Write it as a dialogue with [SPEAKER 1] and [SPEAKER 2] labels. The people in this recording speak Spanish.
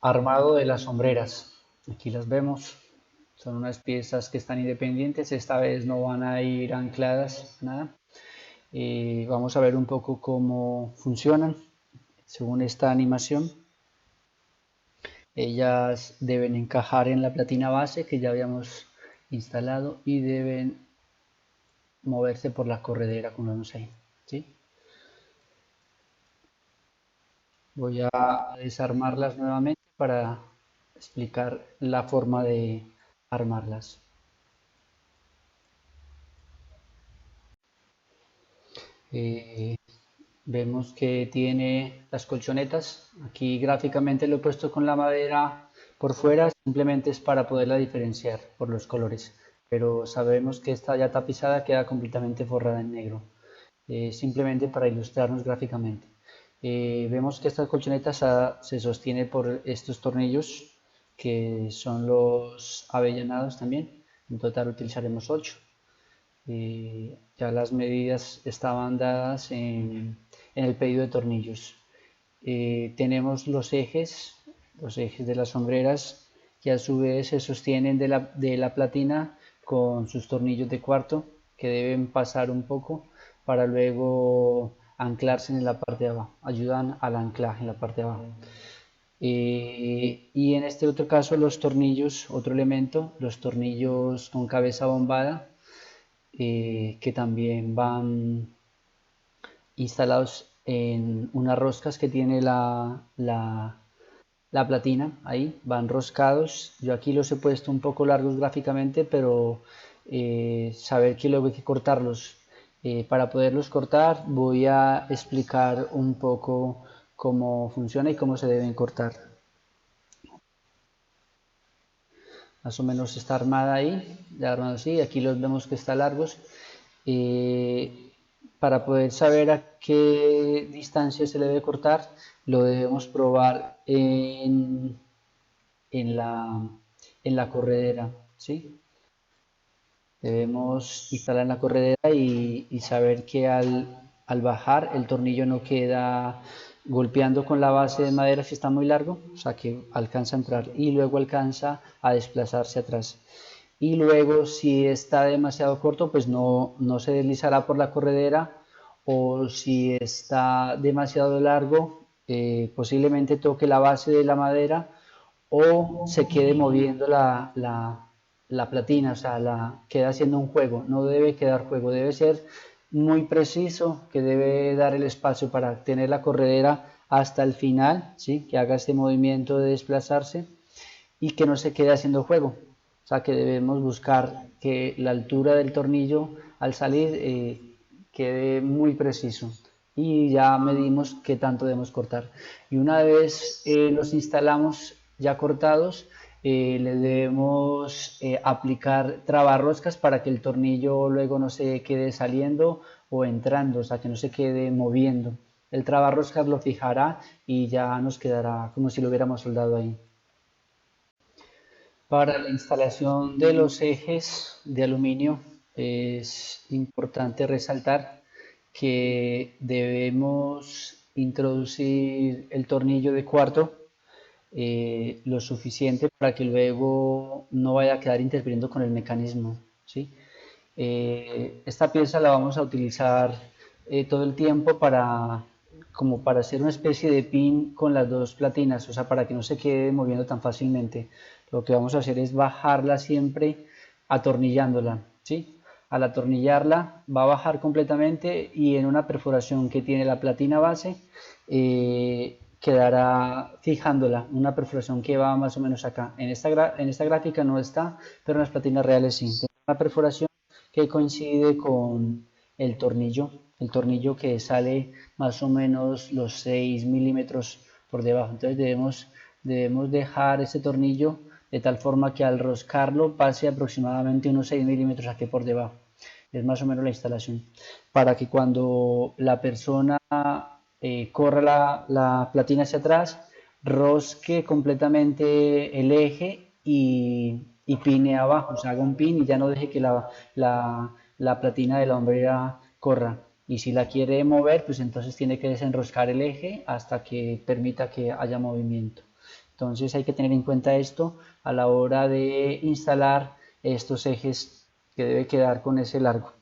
[SPEAKER 1] Armado de las sombreras. Aquí las vemos. Son unas piezas que están independientes. Esta vez no van a ir ancladas, nada. Vamos a ver un poco cómo funcionan según esta animación. Ellas deben encajar en la platina base que ya habíamos instalado y deben moverse por la corredera como vemos ahí, ¿sí? Voy a desarmarlas nuevamente para explicar la forma de armarlas. Eh, Vemos que tiene las colchonetas. Aquí gráficamente lo he puesto con la madera por fuera, simplemente es para poderla diferenciar por los colores. Pero sabemos que esta ya tapizada queda completamente forrada en negro. Simplemente para ilustrarnos gráficamente. Vemos que esta colchoneta se sostiene por estos tornillos que son los avellanados también. En total utilizaremos 8. Ya las medidas estaban dadas en el pedido de tornillos. Tenemos los ejes de las sombreras que a su vez se sostienen de la platina con sus tornillos de cuarto que deben pasar un poco para luego anclarse en la parte de abajo, ayudan al anclaje en la parte de abajo. Y en este otro caso los tornillos, otro elemento, los tornillos con cabeza bombada, que también van instalados en unas roscas que tiene la platina, ahí van roscados. Yo aquí los he puesto un poco largos gráficamente, pero saber que luego hay que cortarlos. Para poderlos cortar voy a explicar un poco cómo funciona y cómo se deben cortar. Más o menos está armada ahí, ya armado así, aquí los vemos que están largos. Para poder saber a qué distancia se debe cortar, lo debemos probar en la corredera, ¿sí? Debemos instalar en la corredera y saber que al bajar el tornillo no queda golpeando con la base de madera si está muy largo, o sea que alcanza a entrar y luego alcanza a desplazarse atrás. Y luego si está demasiado corto, pues no se deslizará por la corredera, o si está demasiado largo, posiblemente toque la base de la madera o se quede moviendo la platina, o sea, queda haciendo un juego. No debe quedar juego, debe ser muy preciso, que debe dar el espacio para tener la corredera hasta el final, ¿sí? Que haga este movimiento de desplazarse y que no se quede haciendo juego. O sea, que debemos buscar que la altura del tornillo al salir quede muy preciso. Y ya medimos qué tanto debemos cortar. Y una vez los instalamos ya cortados, le debemos aplicar trabarroscas para que el tornillo luego no se quede saliendo o entrando, o sea, que no se quede moviendo. El trabarroscas lo fijará y ya nos quedará como si lo hubiéramos soldado ahí. Para la instalación de los ejes de aluminio es importante resaltar que debemos introducir el tornillo de cuarto lo suficiente para que luego no vaya a quedar interfiriendo con el mecanismo, ¿sí? Esta pieza la vamos a utilizar todo el tiempo como para hacer una especie de pin con las dos platinas, o sea, para que no se quede moviendo tan fácilmente. Lo que vamos a hacer es bajarla siempre atornillándola, ¿sí? Al atornillarla va a bajar completamente y en una perforación que tiene la platina base quedará fijándola, una perforación que va más o menos acá. En esta gráfica no está, pero en las platinas reales sí. Tiene una perforación que coincide con el tornillo que sale más o menos los 6 milímetros por debajo. Entonces debemos dejar ese tornillo de tal forma que al roscarlo pase aproximadamente unos 6 milímetros aquí por debajo. Es más o menos la instalación. Para que cuando la persona corra la platina hacia atrás, rosque completamente el eje y pine abajo, o sea, haga un pin y ya no deje que la platina de la hombrera corra. Y si la quiere mover, pues entonces tiene que desenroscar el eje hasta que permita que haya movimiento. Entonces hay que tener en cuenta esto a la hora de instalar estos ejes que debe quedar con ese largo.